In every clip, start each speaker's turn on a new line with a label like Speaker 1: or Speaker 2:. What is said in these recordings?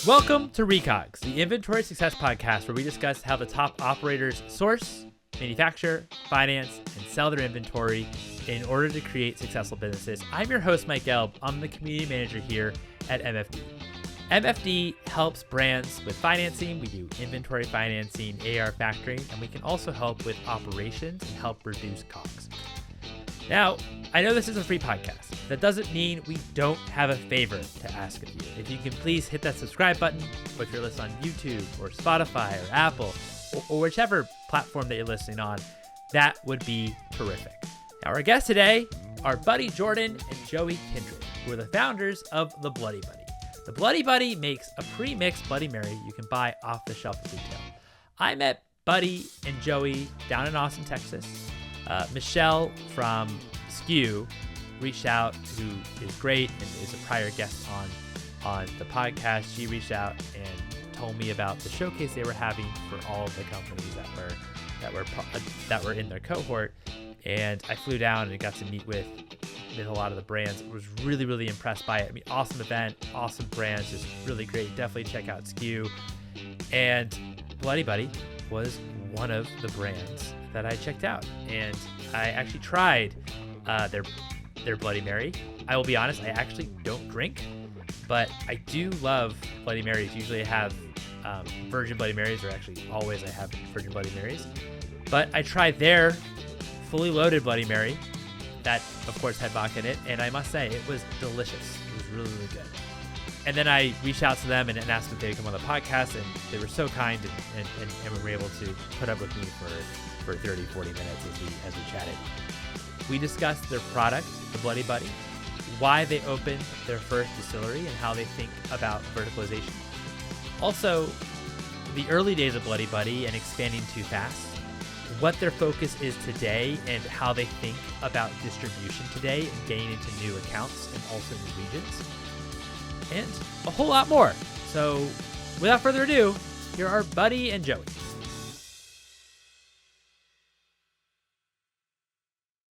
Speaker 1: Welcome to COGS, the Inventory Success Podcast, where we discuss how the top operators source, manufacture, finance, and sell their inventory in order to create successful businesses. I'm your host, Mike Gelb. I'm the community manager here at MFD. MFD helps brands with financing. We do inventory financing, AR factoring, and we can also help with operations and help reduce COGS. Now, I know this is a free podcast. That doesn't mean we don't have a favor to ask of you. If you can please hit that subscribe button, or if you're listening on YouTube or Spotify or Apple or whichever platform that you're listening on, that would be terrific. Now, our guests today are Buddy Jordan and Joey Kendrick, who are the founders of the Bloody Buddy. The Bloody Buddy makes a pre-mixed Bloody Mary you can buy off the shelf at retail. I met Buddy and Joey down in Austin, Texas. Michelle from SKU reached out, who is great and is a prior guest on the podcast. She reached out and told me about the showcase they were having for all of the companies that were in their cohort. And I flew down and got to meet with a lot of the brands. I was really, really impressed by it. I mean, awesome event, awesome brands, just really great. Definitely check out SKU. And Bloody Buddy was one of the brands that I checked out, and I actually tried their Bloody Mary. I will be honest, I actually don't drink, but I do love Bloody Marys. Usually I have virgin Bloody Marys, or actually always I have virgin Bloody Marys. But I tried their fully loaded Bloody Mary that, of course, had vodka in it, and I must say, it was delicious. It was really, really good. And then I reached out to them and asked if they would come on the podcast, and they were so kind and were able to put up with me for 30, 40 minutes as we chatted. We discussed their product, the Bloody Buddy, why they opened their first distillery and how they think about verticalization. Also, the early days of Bloody Buddy and expanding too fast, what their focus is today and how they think about distribution today and getting into new accounts and also new regions, and a whole lot more. So without further ado, here are Buddy and Joey.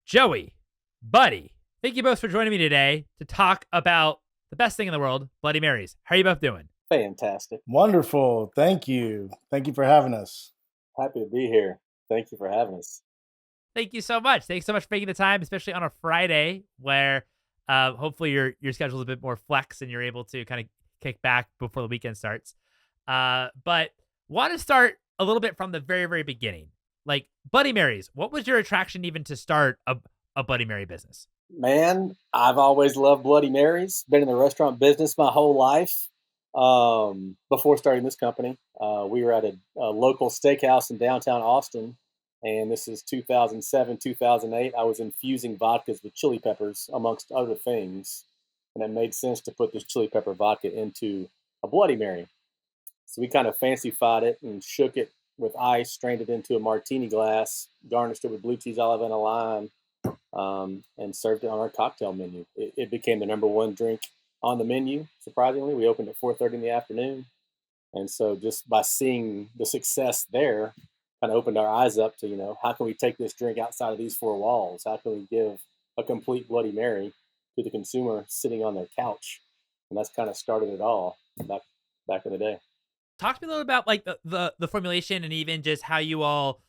Speaker 1: Joey, Buddy, thank you both for joining me today to talk about the best thing in the world, Bloody Marys. How are you both doing?
Speaker 2: Fantastic.
Speaker 3: Wonderful. Thank you. Thank you for having us.
Speaker 2: Happy to be here. Thank you for having us.
Speaker 1: Thank you so much. Thanks so much for making the time, especially on a Friday where hopefully your schedule is a bit more flex and you're able to kind of kick back before the weekend starts. But want to start a little bit from the very, very beginning. Like Bloody Marys, what was your attraction even to start a Bloody Mary business?
Speaker 2: Man, I've always loved Bloody Marys. Been in the restaurant business my whole life. Before starting this company, we were at a local steakhouse in downtown Austin, and this is 2007, 2008. I was infusing vodkas with chili peppers, amongst other things, and it made sense to put this chili pepper vodka into a Bloody Mary. So we kind of fancified it and shook it with ice, strained it into a martini glass, garnished it with blue cheese, olive, and a lime, and served it on our cocktail menu. It became the number one drink on the menu. Surprisingly, we opened at 4:30 in the afternoon. And so just by seeing the success there, kind of opened our eyes up to, how can we take this drink outside of these four walls? How can we give a complete Bloody Mary to the consumer sitting on their couch? And that's kind of started it all back in the day.
Speaker 1: Talk to me a little about like the formulation and even just how you all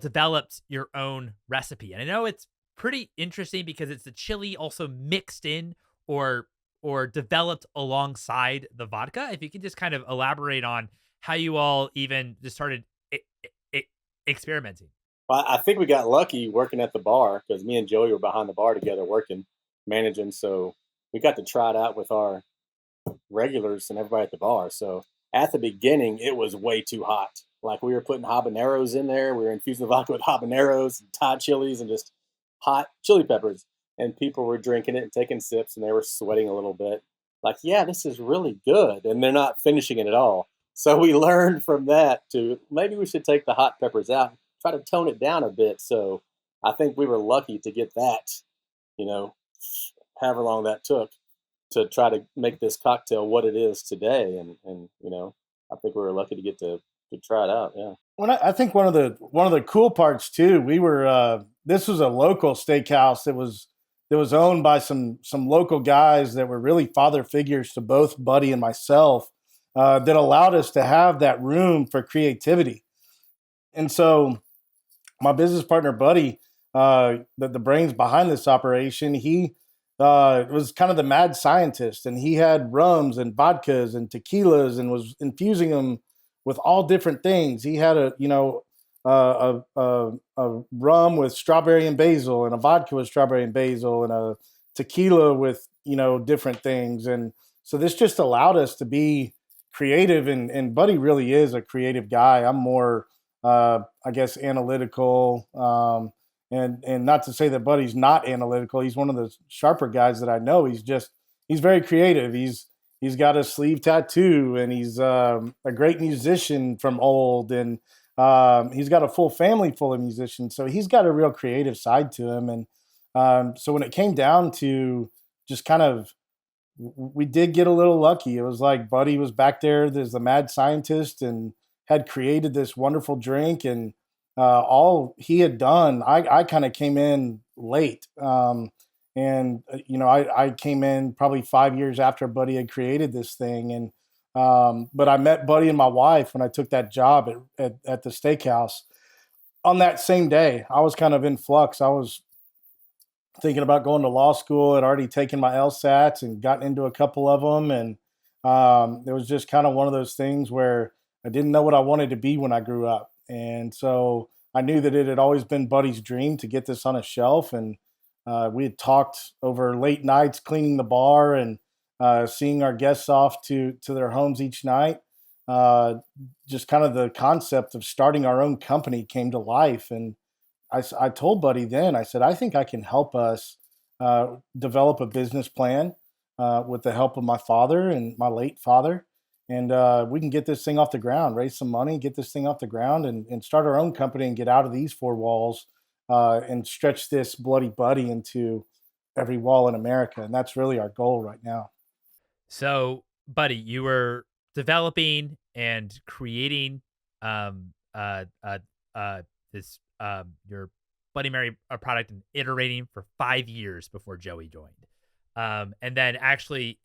Speaker 1: developed your own recipe. And I know it's pretty interesting because it's the chili also mixed in or developed alongside the vodka. If you could just kind of elaborate on how you all even just started experimenting.
Speaker 2: Well, I think we got lucky working at the bar because me and Joey were behind the bar together working, managing. So we got to try it out with our regulars and everybody at the bar. So at the beginning, it was way too hot. Like we were putting habaneros in there. We were infusing the vodka with habaneros and Thai chilies and just hot chili peppers. And people were drinking it and taking sips, and they were sweating a little bit. Like, yeah, this is really good. And they're not finishing it at all. So we learned from that to maybe we should take the hot peppers out and try to tone it down a bit. So I think we were lucky to get that, however long that took to try to make this cocktail what it is today. And I think we were lucky to get to try it out. Yeah.
Speaker 3: Well, I think one of the cool parts too, we were, this was a local steakhouse that was owned by some local guys that were really father figures to both Buddy and myself. that allowed us to have that room for creativity. And so my business partner, Buddy, the brains behind this operation, he was kind of the mad scientist, and he had rums and vodkas and tequilas and was infusing them with all different things. He had a rum with strawberry and basil, and a vodka with strawberry and basil, and a tequila with different things. And so this just allowed us to be creative. And Buddy really is a creative guy. I'm more I guess analytical. And not to say that Buddy's not analytical. He's one of the sharper guys that I know. He's very creative. He's got a sleeve tattoo, and he's a great musician from old, and he's got a full family full of musicians. So he's got a real creative side to him. And so when it came down to just kind of, we did get a little lucky. It was like Buddy was back there as the mad scientist and had created this wonderful drink, and all he had done, I kind of came in late. I came in probably 5 years after Buddy had created this thing. And but I met Buddy and my wife when I took that job at the steakhouse. On that same day, I was kind of in flux. I was thinking about going to law school. I'd already taken my LSATs and gotten into a couple of them. And it was just kind of one of those things where I didn't know what I wanted to be when I grew up. And so I knew that it had always been Buddy's dream to get this on a shelf. And we had talked over late nights cleaning the bar and seeing our guests off to their homes each night. Just kind of the concept of starting our own company came to life. And I told Buddy then, I said, I think I can help us develop a business plan with the help of my father and my late father. And we can get this thing off the ground, raise some money, get this thing off the ground, and start our own company and get out of these four walls and stretch this Bloody Buddy into every wall in America. And that's really our goal right now.
Speaker 1: So, Buddy, you were developing and creating this your Bloody Mary product and iterating for 5 years before Joey joined, and then actually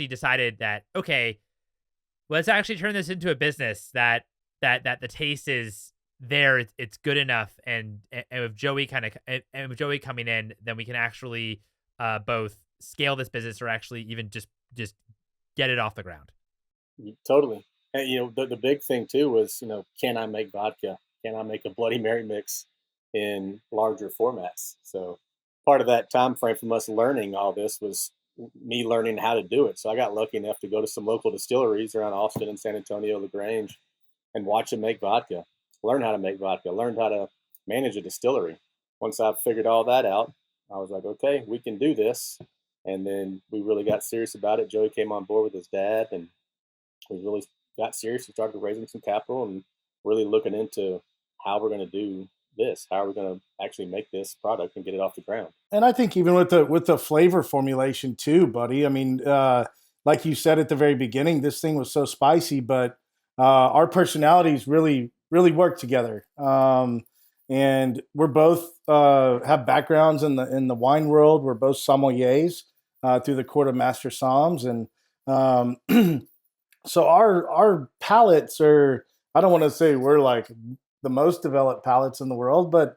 Speaker 1: decided that, okay, let's actually turn this into a business that the taste is there, it's good enough, and with Joey and with Joey coming in, then we can actually both scale this business or actually even just get it off the ground.
Speaker 2: Totally. And the big thing too was, can I make vodka? Can I make a Bloody Mary mix in larger formats? So part of that time frame from us learning all this was me learning how to do it. So I got lucky enough to go to some local distilleries around Austin and San Antonio, LaGrange, and watch them make vodka, learn how to make vodka, learn how to manage a distillery. Once I figured all that out, I was like, okay, we can do this. And then we really got serious about it. Joey came on board with his dad, and we really got serious and started raising some capital and really looking into how we're going to do this, how are we going to actually make this product and get it off the ground.
Speaker 3: And I think even with the flavor formulation too, Buddy. I mean, like you said at the very beginning, this thing was so spicy, but our personalities really work together. And we're both have backgrounds in the wine world. We're both sommeliers through the Court of Master Somms, and so our palates are. I don't want to say we're like the most developed palates in the world, but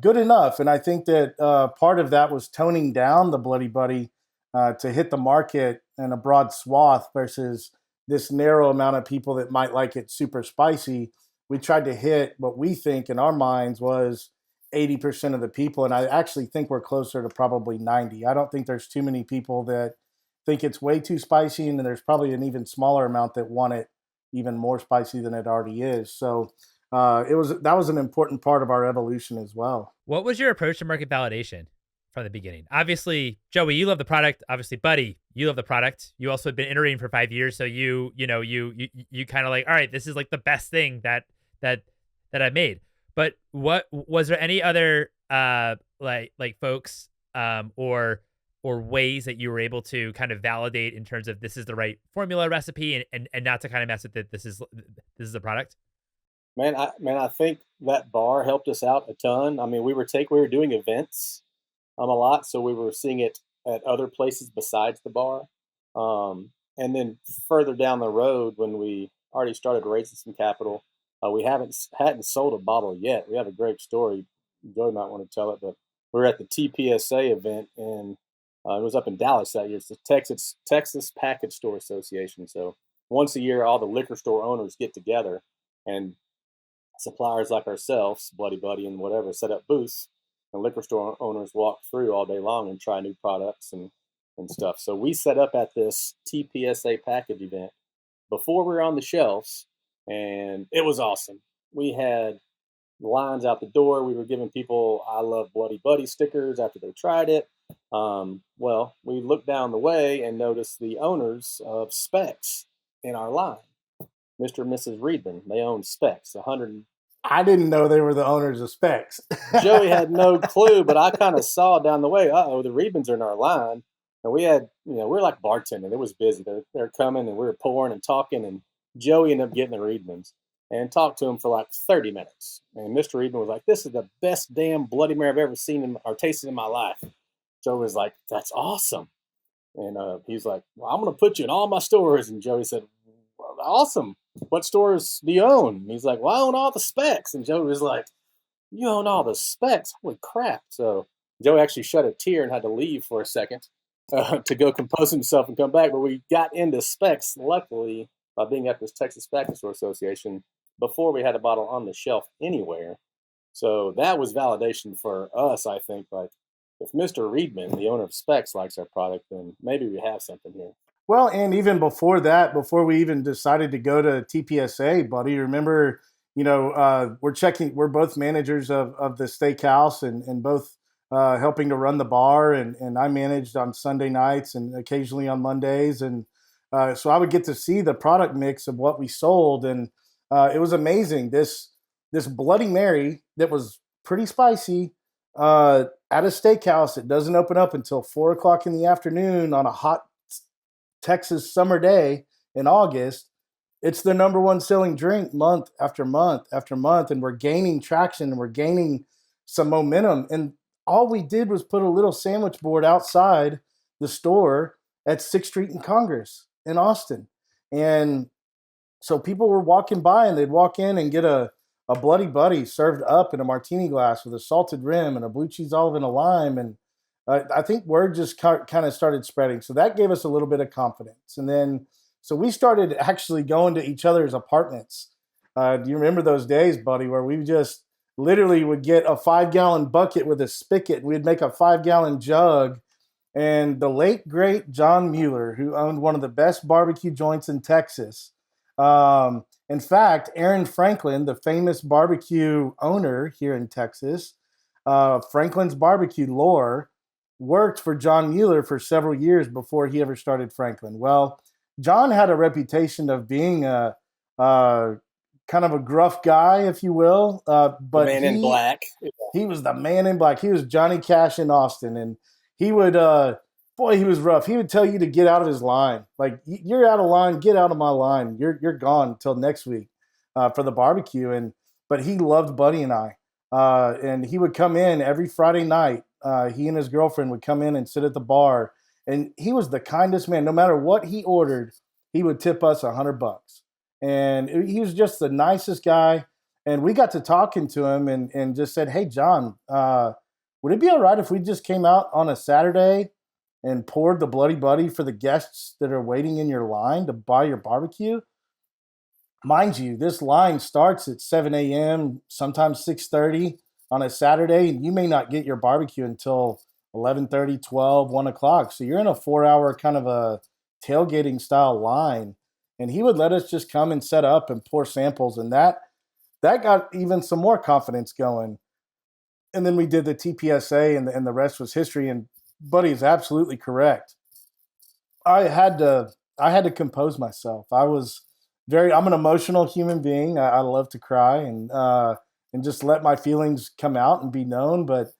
Speaker 3: good enough. And I think that part of that was toning down the Bloody Buddy to hit the market in a broad swath versus this narrow amount of people that might like it super spicy. We tried to hit what we think in our minds was 80% of the people. And I actually think we're closer to probably 90. I don't think there's too many people that think it's way too spicy. And then there's probably an even smaller amount that want it even more spicy than it already is. So that was an important part of our evolution as well.
Speaker 1: What was your approach to market validation from the beginning? Obviously, Joey, you love the product. Obviously, Buddy, you love the product. You also have been iterating for 5 years, so you kind of like, all right, this is like the best thing that I made. But what was there any other like folks or ways that you were able to kind of validate in terms of this is the right formula recipe and not to kind of mess with it? This is the product.
Speaker 2: Man, I think that bar helped us out a ton. I mean, we were doing events a lot, so we were seeing it at other places besides the bar. And then further down the road, when we already started raising some capital, we hadn't sold a bottle yet. We have a great story. Joey might want to tell it, but we were at the TPSA event, and it was up in Dallas that year. It's the Texas Package Store Association. So once a year, all the liquor store owners get together, and suppliers like ourselves, Bloody Buddy and whatever, set up booths, and liquor store owners walk through all day long and try new products and stuff. So we set up at this TPSA package event before we were on the shelves, and it was awesome. We had lines out the door. We were giving people "I love Bloody Buddy" stickers after they tried it. Well, we looked down the way and noticed the owners of Specs in our line, Mr. and Mrs. Reedman. They own Specs, 100.
Speaker 3: I didn't know they were the owners of Specs.
Speaker 2: Joey had no clue, but I kind of saw down the way, the Reedmans are in our line. And we had, we were like bartending. It was busy. They're coming, and we were pouring and talking, and Joey ended up getting the Reedmans and talked to him for like 30 minutes. And Mr. Reedman was like, "This is the best damn Bloody Mary I've ever seen or tasted in my life." Joey was like, "That's awesome." And he's like, "Well, I'm going to put you in all my stores." And Joey said, "Well, awesome. What stores do you own?" And he's like, "Well, I own all the Specs." And Joey was like, "You own all the Specs? Holy crap." So Joey actually shed a tear and had to leave for a second to go compose himself and come back. But we got into Specs, luckily, by being at this Texas Package Store Association before we had a bottle on the shelf anywhere. So that was validation for us, I think. Like, if Mr. Reedman, the owner of Specs, likes our product, then maybe we have something here.
Speaker 3: Well, and even before that, before we even decided to go to TPSA, buddy, remember, we're both managers of the steakhouse and both helping to run the bar. And I managed on Sunday nights and occasionally on Mondays. And so I would get to see the product mix of what we sold. And it was amazing. This Bloody Mary that was pretty spicy at a steakhouse that doesn't open up until 4 o'clock in the afternoon on a hot Texas summer day in August. It's the number one selling drink month after month after month. And we're gaining traction and we're gaining some momentum. And all we did was put a little sandwich board outside the store at 6th Street and Congress in Austin. And so people were walking by and they'd walk in and get a Bloody Buddy served up in a martini glass with a salted rim and a blue cheese olive and a lime. And I think word just kind of started spreading. So that gave us a little bit of confidence. And then, so we started actually going to each other's apartments. Do you remember those days, buddy, where we just literally would get a 5-gallon bucket with a spigot. We'd make a 5-gallon jug. And the late, great John Mueller, who owned one of the best barbecue joints in Texas. In fact, Aaron Franklin, the famous barbecue owner here in Texas, Franklin's Barbecue Lore, worked for John Mueller for several years before he ever started Franklin. Well, John had a reputation of being a kind of a gruff guy, if you will. But
Speaker 2: the man in black.
Speaker 3: He was the man in black. He was Johnny Cash in Austin. And he would, he was rough. He would tell you to get out of his line. Like, "You're out of line. Get out of my line. You're gone until next week for the barbecue." But he loved Buddy and I. And he would come in every Friday night. He and his girlfriend would come in and sit at the bar. And he was the kindest man. No matter what he ordered, he would tip us $100. And he was just the nicest guy. And we got to talking to him and just said, "Hey, John, would it be all right if we just came out on a Saturday and poured the Bloody Buddy for the guests that are waiting in your line to buy your barbecue?" Mind you, this line starts at 7 a.m., sometimes 6:30 on a Saturday, and you may not get your barbecue until 11:30, 12, 1 o'clock. So you're in a 4-hour kind of a tailgating style line. And he would let us just come and set up and pour samples. And that got even some more confidence going. And then we did the TPSA, and the rest was history. And Buddy is absolutely correct. I had to compose myself. I'm an emotional human being. I love to cry and just let my feelings come out and be known. But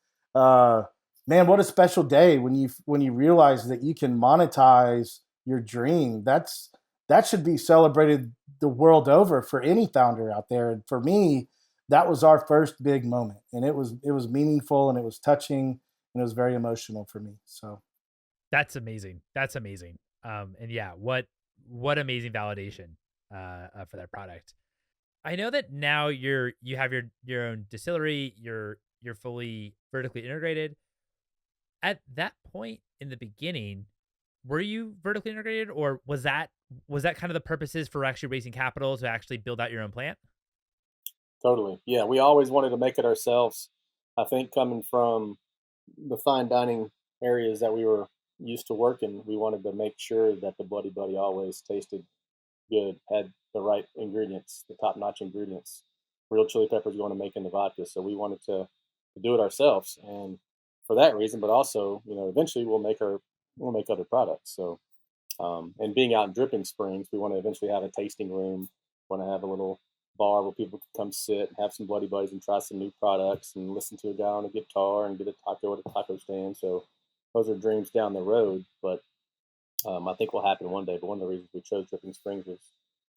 Speaker 3: man, what a special day when you realize that you can monetize your dream. That should be celebrated the world over for any founder out there. And for me, that was our first big moment, and it was meaningful and it was touching and it was very emotional for me. So
Speaker 1: That's amazing. That's amazing. And yeah, what what amazing validation for that product. I know that now you have your own distillery. You're fully vertically integrated. At that point in the beginning, were you vertically integrated, or was that kind of the purposes for actually raising capital to actually build out your own plant?
Speaker 2: Totally. Yeah, we always wanted to make it ourselves. I think coming from the fine dining areas that we were used to working, we wanted to make sure that the Bloody Buddy always tasted good, had the right ingredients, the top notch ingredients. Real chili peppers going to make in the vodka. So we wanted to do it ourselves. And for that reason, but also, eventually we'll make other products. So and being out in Dripping Springs, we want to eventually have a tasting room. Want to have a little bar where people can come sit, have some Bloody Buddies, and try some new products, and listen to a guy on a guitar, and get a taco at a taco stand. So those are dreams down the road, but I think will happen one day. But one of the reasons we chose Dripping Springs was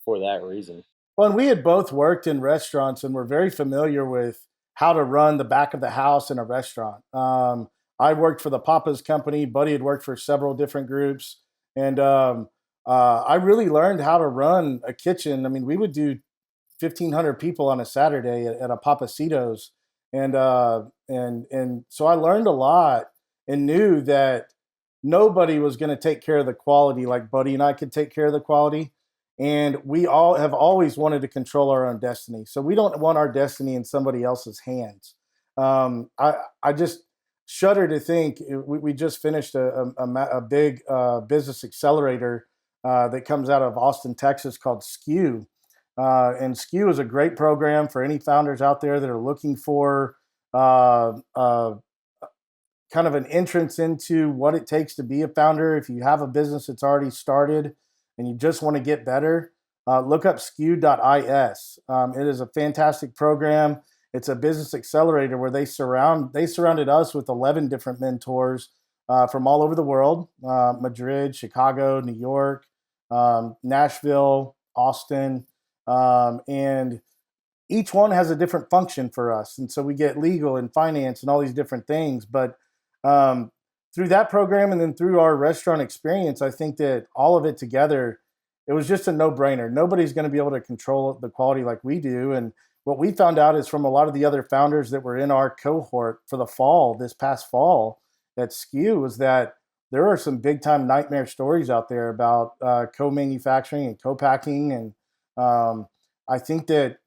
Speaker 2: for that reason.
Speaker 3: Well, and we had both worked in restaurants and were very familiar with how to run the back of the house in a restaurant. I worked for the Papa's company. Buddy had worked for several different groups, and I really learned how to run a kitchen. I mean, we would do 1,500 people on a Saturday at a Papacitos, and so I learned a lot and knew that nobody was going to take care of the quality like Buddy and I could take care of the quality. And we all have always wanted to control our own destiny. So we don't want our destiny in somebody else's hands. I just shudder to think we just finished a big business accelerator that comes out of Austin, Texas called SKU. And SKU is a great program for any founders out there that are looking for uh, uh, kind of an entrance into what it takes to be a founder. If you have a business that's already started and you just want to get better, look up skew.is. It is a fantastic program. It's a business accelerator where they surrounded us with 11 different mentors from all over the world: Madrid, Chicago, New York, Nashville, Austin, and each one has a different function for us. And so we get legal and finance and all these different things. But um, through that program and then through our restaurant experience, I think that all of it together, it was just a no brainer. Nobody's going to be able to control the quality like we do. And what we found out is from a lot of the other founders that were in our cohort for the fall, this past fall at SKU, was that there are some big time nightmare stories out there about co-manufacturing and co-packing. And I think that,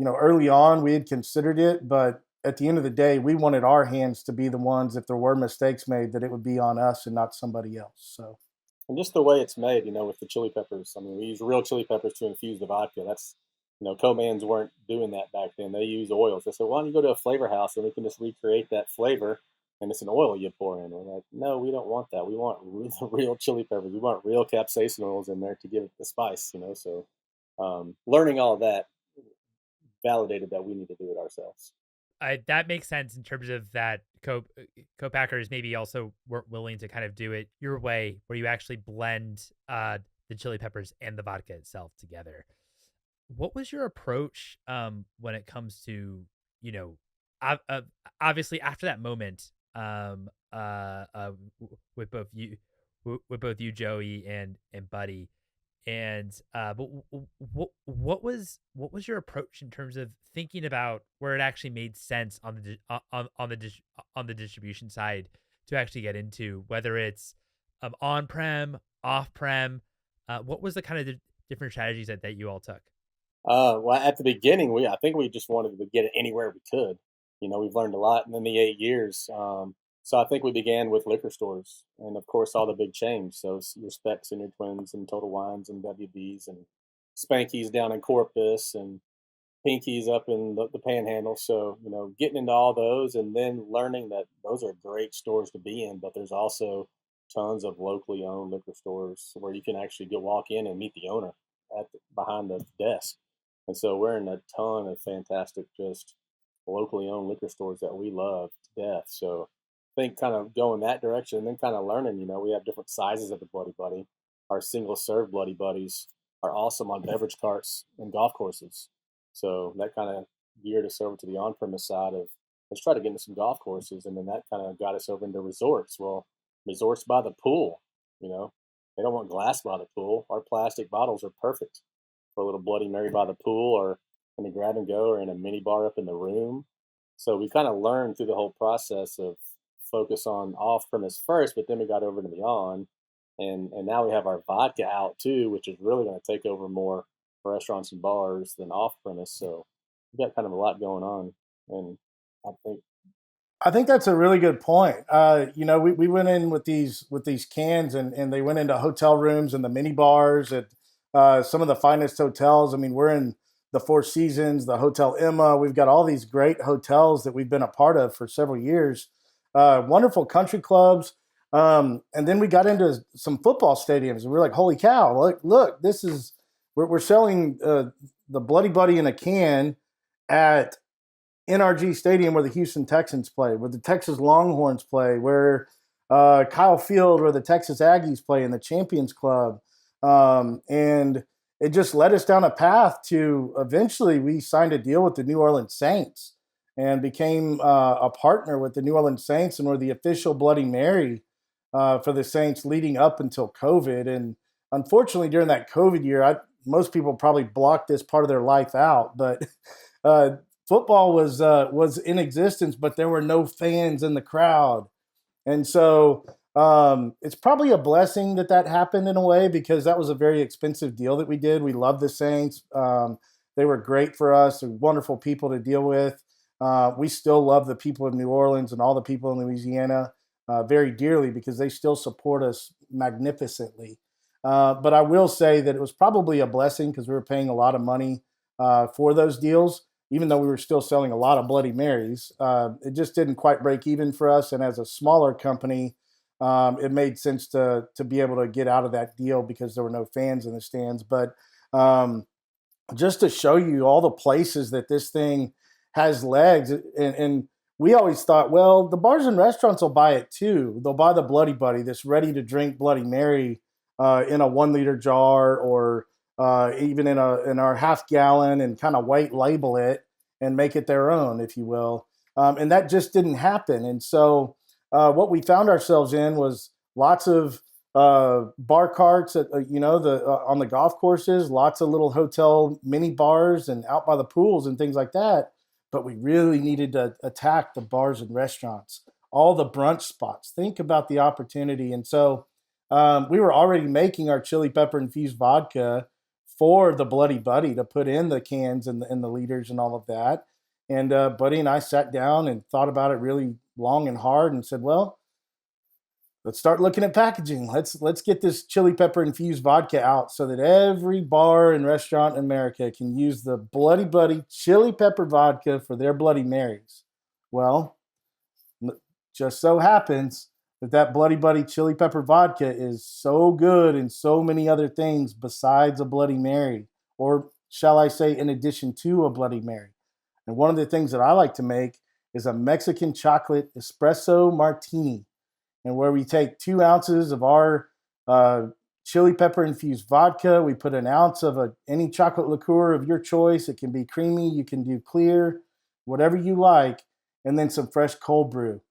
Speaker 3: early on we had considered it, but at the end of the day, we wanted our hands to be the ones, if there were mistakes made, that it would be on us and not somebody else. So,
Speaker 2: And just the way it's made, with the chili peppers. I mean, we use real chili peppers to infuse the vodka. That's, co-mans weren't doing that back then. They use oils. They said, why don't you go to a flavor house and we can just recreate that flavor and it's an oil you pour in. We're like, no, we don't want that. We want real chili peppers. We want real capsaicin oils in there to give it the spice. So learning all of that validated that we need to do it ourselves.
Speaker 1: That makes sense in terms of that co-packers maybe also weren't willing to kind of do it your way, where you actually blend the chili peppers and the vodka itself together. What was your approach when it comes to, you know, ob- ob- obviously after that moment with both you Joey and Buddy, and but what was your approach in terms of thinking about where it actually made sense on on the distribution side to actually get into, whether it's on prem, off prem? What was the kind of different strategies that you all took?
Speaker 2: Well, at the beginning, I think we just wanted to get it anywhere we could. We've learned a lot in the 8 years. So I think we began with liquor stores, and of course, all the big chains. So your Specs and your Twins and Total Wines and WBs and Spankies down in Corpus and Pinkies up in the Panhandle. So getting into all those, and then learning that those are great stores to be in, but there's also tons of locally owned liquor stores where you can actually go walk in and meet the owner behind the desk. And so we're in a ton of fantastic, just locally owned liquor stores that we love to death. So I think kind of going that direction and then kind of learning, we have different sizes of the Bloody Buddy. Our single serve Bloody Buddies are awesome on beverage carts and golf courses. So that kind of geared us over to the on premise side of let's try to get into some golf courses. And then that kind of got us over into resorts. Well, resorts by the pool, you know, They don't want glass by the pool. Our plastic bottles are perfect for a little Bloody Mary by the pool or in a grab and go or in a mini bar up in the room. So we kind of learned through the whole process of focus on off premise first, but then we got over to the on, and now we have our vodka out too, which is really going to take over more restaurants and bars than off premise. So we got kind of a lot going on, and I think
Speaker 3: I think that's a really good point. We went in with these cans, and they went into hotel rooms and the mini bars at some of the finest hotels. I mean, we're in the Four Seasons, the Hotel Emma. We've got all these great hotels that we've been a part of for several years. Wonderful country clubs. And then we got into some football stadiums, and we're like, "Holy cow! Look, this is we're selling the Bloody Buddy in a can at NRG Stadium where the Houston Texans play, where the Texas Longhorns play, where Kyle Field, where the Texas Aggies play in the Champions Club. And it just led us down a path to eventually we signed a deal with the New Orleans Saints and became a partner with the New Orleans Saints, and we're the official Bloody Mary for the Saints leading up until COVID. And unfortunately, during that COVID year, most people probably blocked this part of their life out, but football was in existence, but there were no fans in the crowd, and so it's probably a blessing that happened in a way, because that was a very expensive deal that we did. We love the Saints; they were great for us. They're wonderful people to deal with. We still love the people of New Orleans and all the people in Louisiana very dearly, because they still support us magnificently. But I will say that it was probably a blessing, because we were paying a lot of money for those deals, even though we were still selling a lot of Bloody Marys. It just didn't quite break even for us. And as a smaller company, it made sense to be able to get out of that deal because there were no fans in the stands. But just to show you all the places that this thing has legs, and we always thought, well, the bars and restaurants will buy it too. They'll buy the Bloody Buddy, this ready to drink Bloody Mary in a 1 liter jar, or even in our half gallon, and kind of white label it and make it their own, if you will. And that just didn't happen. And so what we found ourselves in was lots of bar carts at on the golf courses, lots of little hotel mini bars and out by the pools and things like that. But we really needed to attack the bars and restaurants, all the brunch spots. Think about the opportunity. And so we were already making our chili pepper infused vodka for the Bloody Buddy to put in the cans and the liters and all of that. And Buddy and I sat down and thought about it really long and hard and said, well, let's start looking at packaging. Let's get this chili pepper infused vodka out so that every bar and restaurant in America can use the Bloody Buddy chili pepper vodka for their Bloody Marys. Well, just so happens that Bloody Buddy chili pepper vodka is so good in so many other things besides a Bloody Mary, or shall I say, in addition to a Bloody Mary. And one of the things that I like to make is a Mexican chocolate espresso martini, and where we take 2 ounces of our chili pepper infused vodka. We put an ounce of any chocolate liqueur of your choice. It can be creamy, you can do clear, whatever you like, and then some fresh cold brew.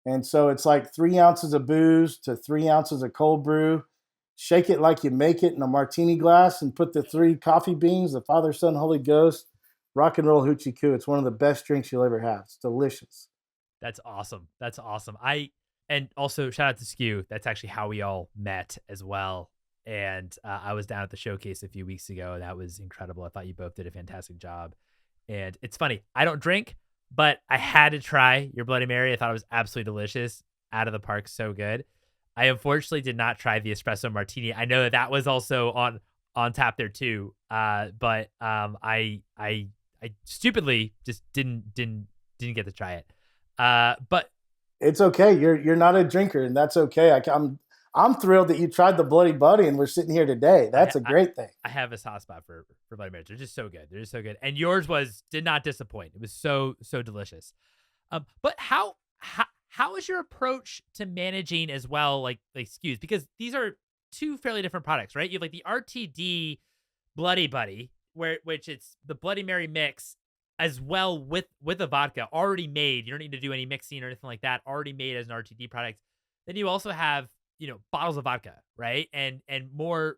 Speaker 3: And so it's like 3 ounces of booze to 3 ounces of cold brew. Shake it like you make it in a martini glass, and put the 3 coffee beans, the Father, Son, Holy Ghost. Rock and roll hoochie coo. It's one of the best drinks you'll ever have. It's delicious.
Speaker 1: That's awesome. That's awesome. And also shout out to Skew. That's actually how we all met as well. And I was down at the showcase a few weeks ago. That was incredible. I thought you both did a fantastic job. And it's funny, I don't drink, but I had to try your Bloody Mary. I thought it was absolutely delicious. Out of the park, so good. I unfortunately did not try the espresso martini. I know that was also on tap there too. But I stupidly just didn't get to try it. But
Speaker 3: it's okay. You're not a drinker, and that's okay. I'm thrilled that you tried the Bloody Buddy, and we're sitting here today. That's a great thing.
Speaker 1: I have a soft spot for Bloody Marys. They're just so good. They're just so good. And yours did not disappoint. It was so delicious. But how is your approach to managing as well, like SKUs? Because these are 2 fairly different products, right? You have like the RTD Bloody Buddy, which it's the Bloody Mary mix as well with a vodka already made. You don't need to do any mixing or anything like that. Already made as an RTD product. Then you also have bottles of vodka, right? And more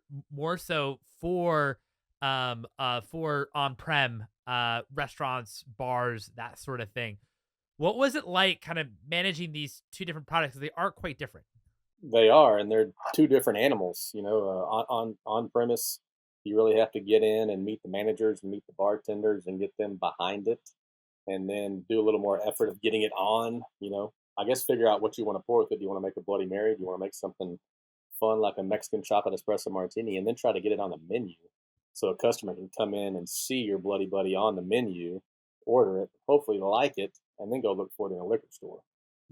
Speaker 1: so for on-prem restaurants, bars, that sort of thing. What was it like kind of managing these two different products? 'Cause they are quite different.
Speaker 2: They are, and they're two different animals. On premise, you really have to get in and meet the managers and meet the bartenders and get them behind it, and then do a little more effort of getting it on. I guess figure out what you want to pour with it. Do you want to make a Bloody Mary? Do you want to make something fun like a Mexican chocolate espresso martini, and then try to get it on the menu so a customer can come in and see your Bloody Buddy on the menu, order it, hopefully like it, and then go look for it in a liquor store.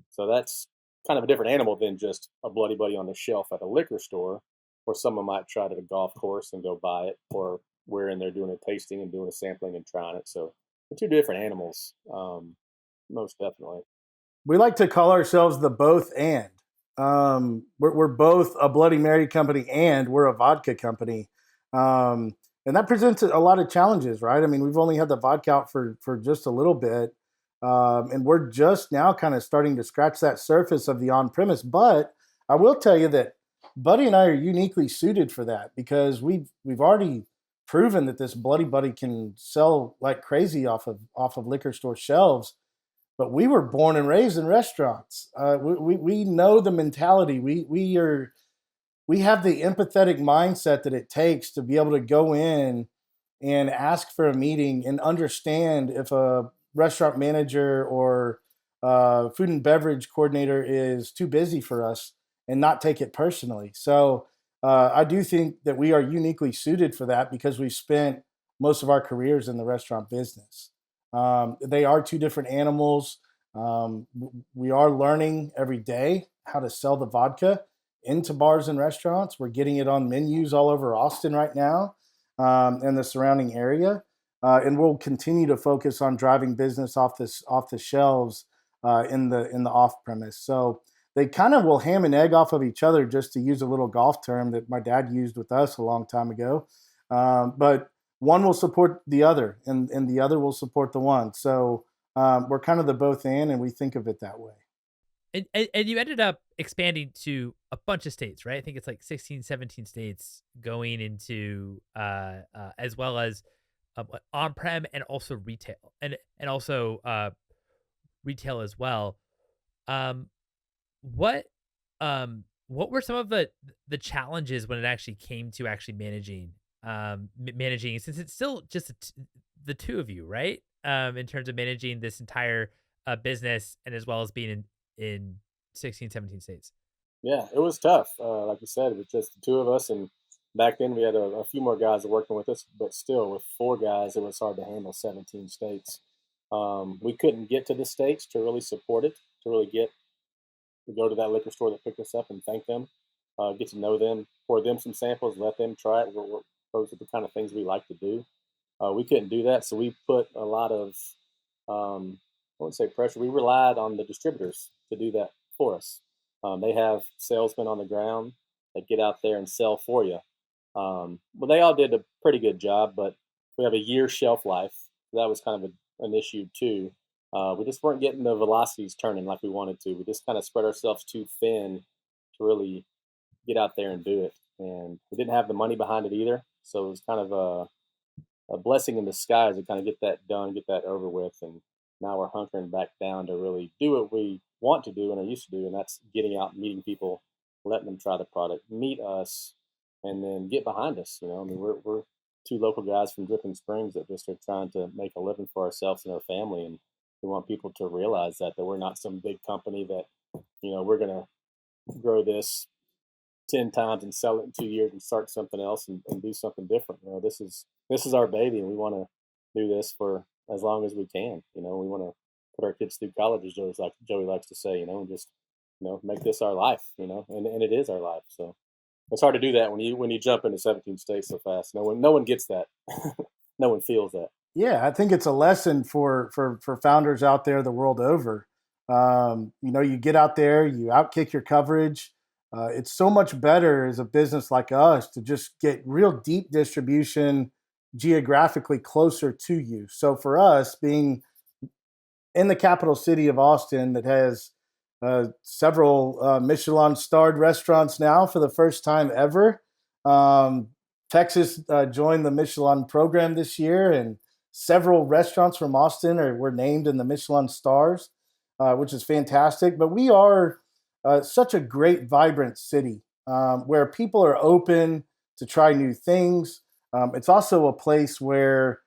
Speaker 2: So that's kind of a different animal than just a Bloody Buddy on the shelf at a liquor store, or someone might try it at a golf course and go buy it, or we're in there doing a tasting and doing a sampling and trying it. So they're two different animals, most definitely.
Speaker 3: We like to call ourselves the both and. We're both a Bloody Mary company and we're a vodka company. And that presents a lot of challenges, right? I mean, we've only had the vodka out for just a little bit. And we're just now kind of starting to scratch that surface of the on-premise. But I will tell you that Buddy and I are uniquely suited for that because we've already proven that this Bloody Buddy can sell like crazy off of liquor store shelves. But we were born and raised in restaurants. We know the mentality. We have the empathetic mindset that it takes to be able to go in and ask for a meeting and understand if a restaurant manager or food and beverage coordinator is too busy for us and not take it personally. So I do think that we are uniquely suited for that because we've spent most of our careers in the restaurant business. They are two different animals. We are learning every day how to sell the vodka into bars and restaurants. We're getting it on menus all over Austin right now and the surrounding area. And we'll continue to focus on driving business off the shelves in the off premise. So they kind of will ham and egg off of each other, just to use a little golf term that my dad used with us a long time ago. But one will support the other, and the other will support the one. So we're kind of the both and we think of it that way.
Speaker 1: And you ended up expanding to a bunch of states, right? I think it's like 16, 17 states going into as well as on-prem and also retail and also retail as well. What were some of the challenges when it actually came to actually managing since it's still just the two of you, right? In terms of managing this entire business and as well as being in 16, 17 states.
Speaker 2: Yeah, it was tough. Like you said, it was just the two of us, and back then we had a few more guys working with us, but still, with four guys, it was hard to handle 17 states. We couldn't get to the states to really support it, to really go to that liquor store that picked us up and thank them, get to know them, pour them some samples, let them try it. Those are the kind of things we like to do. We couldn't do that, so we put a lot of, I wouldn't say pressure. We relied on the distributors to do that for us. They have salesmen on the ground that get out there and sell for you. Well, they all did a pretty good job, but we have a year shelf life. So that was kind of an issue too. We just weren't getting the velocities turning like we wanted to. We just kind of spread ourselves too thin to really get out there and do it. And we didn't have the money behind it either. So it was kind of a blessing in disguise to kind of get that done, get that over with. And now we're hunkering back down to really do what we want to do and are used to do. And that's getting out, meeting people, letting them try the product, meet us, and then get behind us. I mean, we're two local guys from Dripping Springs that just are trying to make a living for ourselves and our family. And we want people to realize that we're not some big company that, we're going to grow this 10 times and sell it in 2 years and start something else and do something different. This is our baby, and we want to do this for as long as we can. We want to put our kids through college, as Joey likes to say, and just, make this our life, and it is our life. So it's hard to do that when you jump into 17 states so fast. No one gets that. No one feels that.
Speaker 3: Yeah, I think it's a lesson for founders out there the world over. You get out there, you outkick your coverage. It's so much better as a business like us to just get real deep distribution geographically closer to you. So for us, being in the capital city of Austin that has several Michelin starred restaurants now for the first time ever. Texas joined the Michelin program this year, and several restaurants from Austin were named in the Michelin stars, which is fantastic. But we are such a great, vibrant city where people are open to try new things. It's also a place where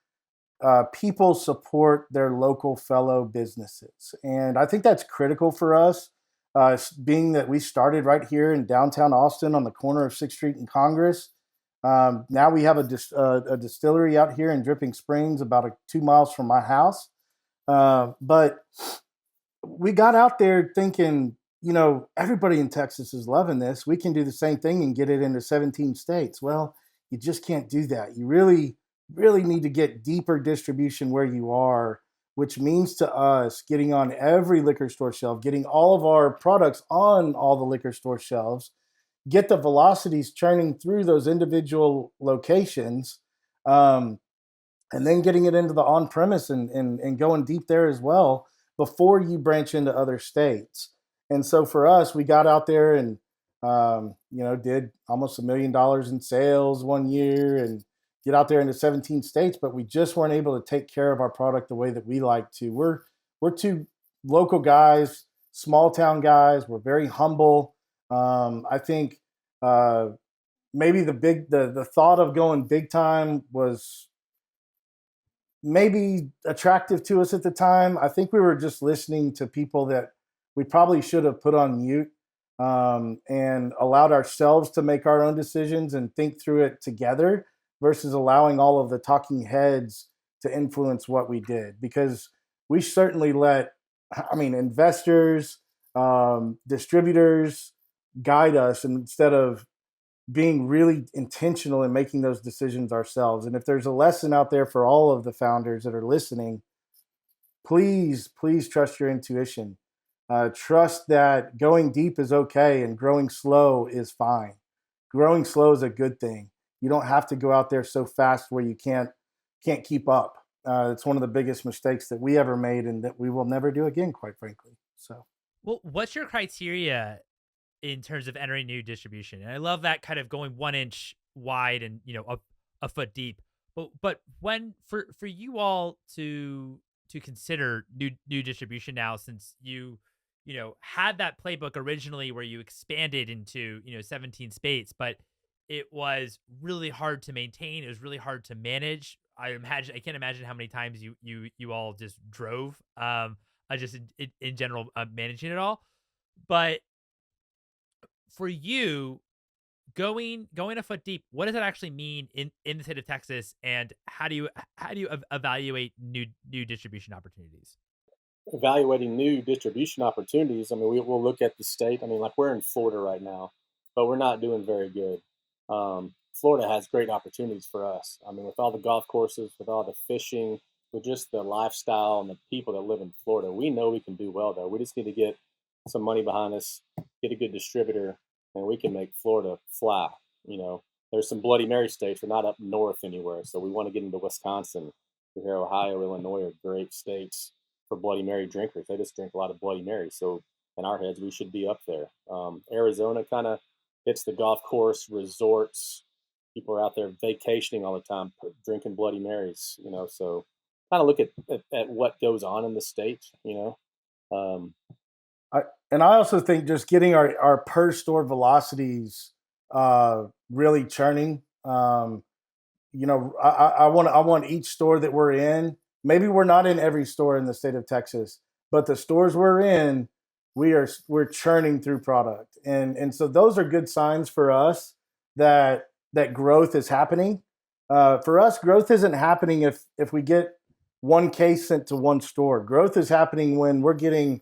Speaker 3: people support their local fellow businesses. And I think that's critical for us, being that we started right here in downtown Austin on the corner of 6th Street and Congress. Now we have a distillery out here in Dripping Springs, about 2 miles from my house. But we got out there thinking, everybody in Texas is loving this. We can do the same thing and get it into 17 states. Well, you just can't do that. You really need to get deeper distribution where you are, which means to us getting on every liquor store shelf, getting all of our products on all the liquor store shelves, get the velocities churning through those individual locations, and then getting it into the on-premise and going deep there as well before you branch into other states. And so for us, we got out there and did almost $1 million in sales one year and get out there into 17 states, but we just weren't able to take care of our product the way that we like to. We're two local guys, small town guys. We're very humble. I think maybe the thought of going big time was maybe attractive to us at the time. I think we were just listening to people that we probably should have put on mute, and allowed ourselves to make our own decisions and think through it together versus allowing all of the talking heads to influence what we did. Because we certainly let, investors, distributors guide us instead of being really intentional in making those decisions ourselves. And if there's a lesson out there for all of the founders that are listening, please trust your intuition. Trust that going deep is okay and growing slow is fine. Growing slow is a good thing. You don't have to go out there so fast where you can't keep up. It's one of the biggest mistakes that we ever made and that we will never do again, quite frankly. So,
Speaker 1: well, what's your criteria in terms of entering new distribution? And I love that kind of going 1 inch wide and a foot deep. But when for you all to consider new distribution now, since you had that playbook originally where you expanded into 17 states, but it was really hard to maintain. It was really hard to manage. I can't imagine how many times you all just drove. Just in general, managing it all. But for you, going a foot deep, what does that actually mean in the state of Texas, and how do you evaluate new distribution opportunities?
Speaker 2: Evaluating new distribution opportunities, we'll look at the state. Like we're in Florida right now, but we're not doing very good. Florida has great opportunities for us. With all the golf courses, with all the fishing, with just the lifestyle and the people that live in Florida, we know we can do well there. We just need to get some money behind us, get a good distributor, and we can make Florida fly. There's some Bloody Mary states. We're not up north anywhere, so we want to get into Wisconsin. Here, Ohio, Illinois are great states for Bloody Mary drinkers. They just drink a lot of Bloody Mary. So in our heads, we should be up there. Arizona kind of hits the golf course, resorts. People are out there vacationing all the time, drinking Bloody Marys, so kind of look at what goes on in the state,
Speaker 3: And I also think just getting our per store velocities really churning. I want each store that we're in. Maybe we're not in every store in the state of Texas, but the stores we're in, we're churning through product, and so those are good signs for us that growth is happening. For us, growth isn't happening if we get one case sent to one store. Growth is happening when we're getting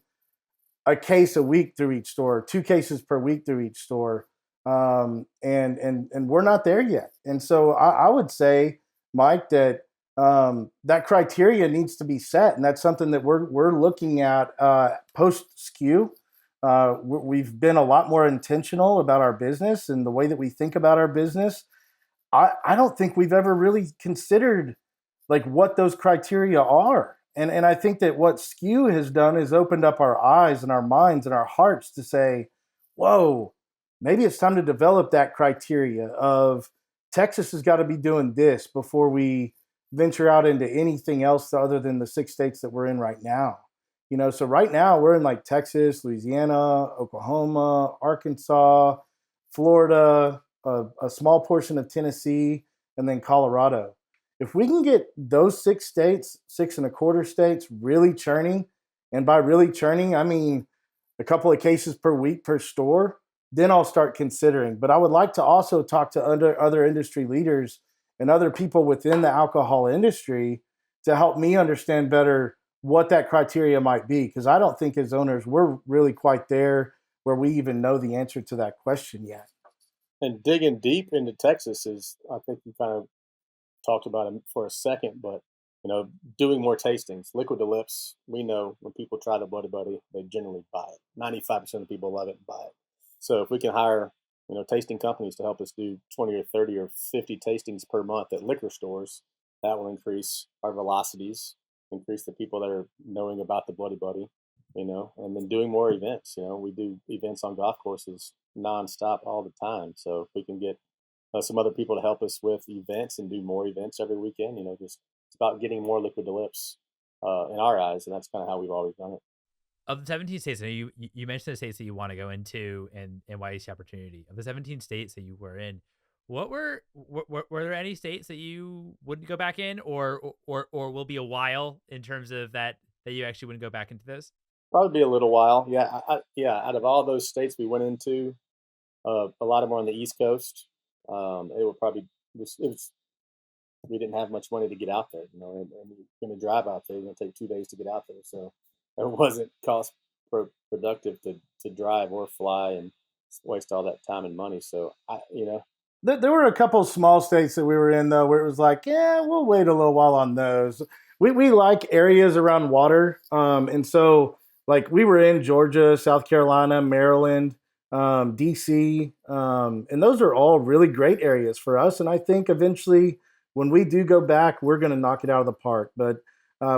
Speaker 3: a case a week through each store, 2 cases per week through each store, and we're not there yet. And so I would say, Mike, that that criteria needs to be set, and that's something that we're looking at post SKU. We've been a lot more intentional about our business and the way that we think about our business. I don't think we've ever really considered like what those criteria are. And I think that what SKU has done is opened up our eyes and our minds and our hearts to say, whoa, maybe it's time to develop that criteria of Texas has got to be doing this before we venture out into anything else other than the 6 states that we're in right now. So right now we're in like Texas, Louisiana, Oklahoma, Arkansas, Florida, a small portion of Tennessee, and then Colorado. If we can get those 6 states, 6.25 states really churning, and by really churning, I mean a couple of cases per week per store, then I'll start considering. But I would like to also talk to other industry leaders and other people within the alcohol industry to help me understand better what that criteria might be. Because I don't think as owners, we're really quite there where we even know the answer to that question yet.
Speaker 2: And digging deep into Texas is, I think you kind of talked about it for a second, but doing more tastings. Liquid to lips, we know when people try the Bloody Buddy, they generally buy it. 95% of people love it and buy it. So if we can hire, tasting companies to help us do 20 or 30 or 50 tastings per month at liquor stores, that will increase our velocities, increase the people that are knowing about the Bloody Buddy, and then doing more events. We do events on golf courses nonstop all the time. So if we can get some other people to help us with events and do more events every weekend, just it's about getting more liquid to lips in our eyes, and that's kind of how we've always done it.
Speaker 1: Of the 17 states, you mentioned the states that you want to go into and why you see opportunity. Of the 17 states that you were in, were there any states that you wouldn't go back in, or will be a while in terms of that you actually wouldn't go back into those?
Speaker 2: Probably be a little while. Yeah, out of all those states we went into, a lot of them are on the East Coast. It will probably we didn't have much money to get out there, and you're going to drive out there. It's going to take 2 days to get out there, so it wasn't cost productive to drive or fly and waste all that time and money. So
Speaker 3: There were a couple of small states that we were in though, where it was like, yeah, we'll wait a little while on those. We like areas around water, and so like we were in Georgia, South Carolina, Maryland, DC, and those are all really great areas for us. And I think eventually, when we do go back, we're going to knock it out of the park. But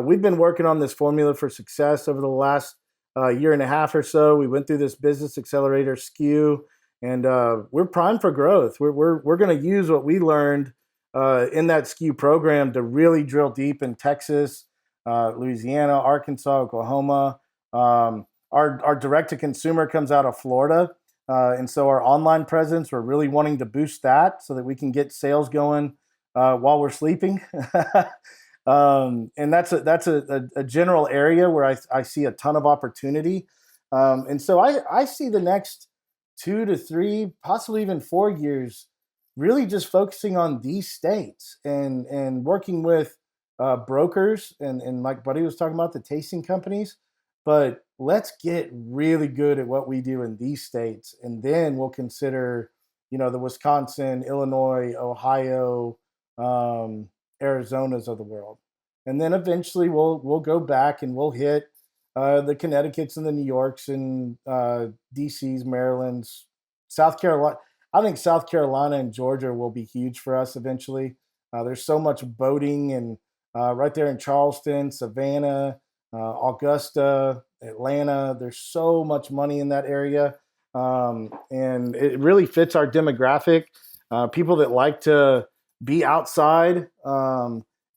Speaker 3: we've been working on this formula for success over the last year and a half or so. We went through this business accelerator SKU, and we're primed for growth. We're going to use what we learned in that SKU program to really drill deep in Texas, Louisiana, Arkansas, Oklahoma. Our direct to consumer comes out of Florida, and so our online presence, we're really wanting to boost that so that we can get sales going while we're sleeping. And that's a general area where I see a ton of opportunity. And so I see the next 2 to 3, possibly even 4 years, really just focusing on these states and working with brokers and like Buddy was talking about, the tasting companies. But let's get really good at what we do in these states, and then we'll consider, the Wisconsin, Illinois, Ohio, Arizonas of the world. And then eventually we'll go back and we'll hit the Connecticut's and the New Yorks and DC's, Maryland's, South Carolina. I think South Carolina and Georgia will be huge for us eventually. There's so much boating and right there in Charleston, Savannah, Augusta, Atlanta. There's so much money in that area. And it really fits our demographic. People that like to be outside,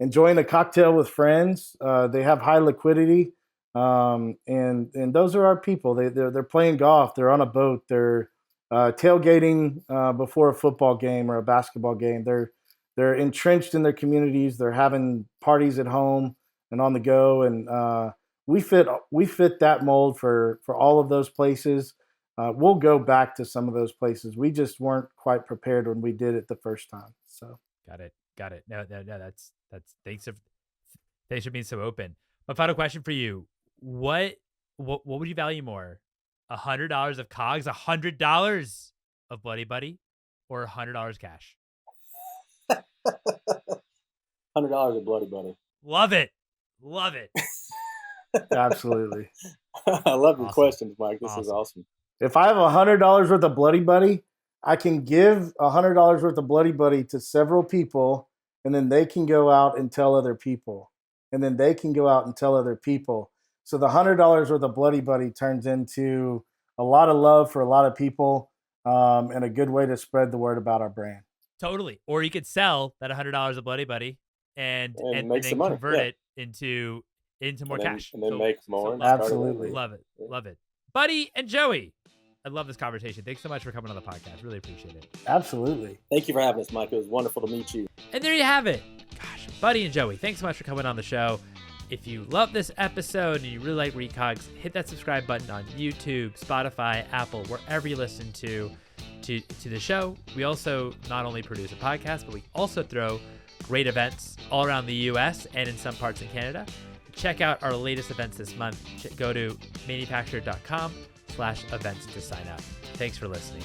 Speaker 3: enjoying a cocktail with friends. They have high liquidity. And those are our people. They're playing golf. They're on a boat. They're tailgating before a football game or a basketball game. They're entrenched in their communities. They're having parties at home and on the go. And we fit that mold for all of those places. We'll go back to some of those places. We just weren't quite prepared when we did it the first time. So
Speaker 1: got it. No, that's thanks for being so open. My final question for you: What would you value more? $100 of COGS, $100 of Bloody Buddy, or $100 cash?
Speaker 2: $100 of Bloody Buddy.
Speaker 1: Love it.
Speaker 3: absolutely.
Speaker 2: I love your questions, Mike. This is awesome.
Speaker 3: If I have $100 worth of Bloody Buddy, I can give $100 worth of Bloody Buddy to several people, and then they can go out and tell other people. and then they can go out and tell other people. So the $100 worth of Bloody Buddy turns into a lot of love for a lot of people, and a good way to spread the word about our brand.
Speaker 1: Totally. Or you could sell that $100 of Bloody Buddy and
Speaker 2: make
Speaker 1: then
Speaker 2: some money.
Speaker 1: convert it into more cash.
Speaker 2: And then make more.
Speaker 3: Absolutely.
Speaker 1: Love it. Buddy and Joey, I love this conversation. Thanks so much for coming on the podcast. Really appreciate it.
Speaker 3: Absolutely.
Speaker 2: Thank you for having us, Mike. It was wonderful to meet you.
Speaker 1: And there you have it. Gosh, Buddy and Joey, thanks so much for coming on the show. If you love this episode and you really like Recogs, hit that subscribe button on YouTube, Spotify, Apple, wherever you listen to the show. We also not only produce a podcast, but we also throw great events all around the U.S. and in some parts in Canada. Check out our latest events this month. Go to manufacturer.com/events to sign up. Thanks for listening.